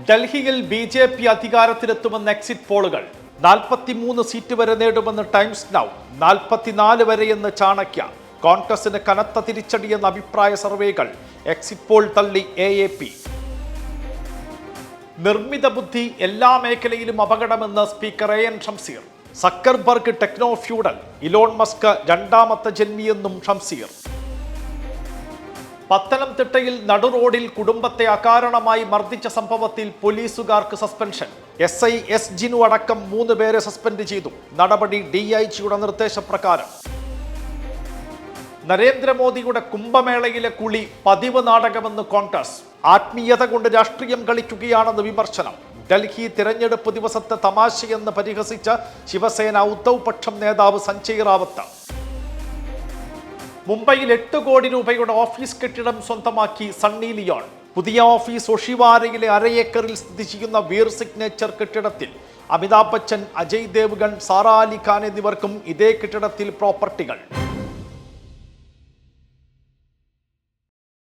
ഡൽഹിയിൽ BJP. അധികാരത്തിലെത്തുമെന്ന് exit പോളുകൾ. 43 seat വരെ നേടുമെന്ന് ടൈംസ് നൗ, 44 വരെയെന്ന് ചാണക്യ. കോൺഗ്രസിന് കനത്ത തിരിച്ചടിയെന്ന അഭിപ്രായ സർവേകൾ. എക്സിറ്റ് പോൾ തള്ളി AAP. നിർമ്മിത ബുദ്ധി എല്ലാ മേഖലയിലും അപകടമെന്ന് speaker AN Shamseer. Zuckerberg techno feudal, Elon Musk രണ്ടാമത്തെ ജന്മിയെന്നും ഷംസീർ. പത്തനംതിട്ടയിൽ നടുറോഡിൽ കുടുംബത്തെ അകാരണമായി മർദ്ദിച്ച സംഭവത്തിൽ പോലീസുകാർക്ക് സസ്പെൻഷൻ. SI S ജിനു അടക്കം 3 പേരെ സസ്പെൻഡ് ചെയ്തു. നടപടി DIGയുടെ നിർദ്ദേശപ്രകാരം. നരേന്ദ്രമോദിയുടെ കുംഭമേളയിലെ കുളി പതിവ് നാടകമെന്ന് കോൺഗ്രസ്. ആത്മീയത കൊണ്ട് രാഷ്ട്രീയം കളിക്കുകയാണെന്ന് വിമർശനം. ഡൽഹി തിരഞ്ഞെടുപ്പ് ദിവസത്തെ തമാശയെന്ന് പരിഹസിച്ച ശിവസേന ഉദ്ധവ് പക്ഷം നേതാവ് സഞ്ജയ് റാവത്ത്. മുംബൈയിൽ 8 കോടി രൂപയുടെ ഓഫീസ് കെട്ടിടം സ്വന്തമാക്കി സണ്ണി ലിയോൺ. പുതിയ ഓഫീസ് ഒഷിവാരയിലെ 1/2 ഏക്കറിൽ സ്ഥിതി ചെയ്യുന്ന വീർ സിഗ്നേച്ചർ കെട്ടിടത്തിൽ. അമിതാഭ് ബച്ചൻ, അജയ് ദേവ്ഗൺ, സാറാ അലി ഖാൻ എന്നിവർക്കും ഇതേ കെട്ടിടത്തിൽ പ്രോപ്പർട്ടികൾ.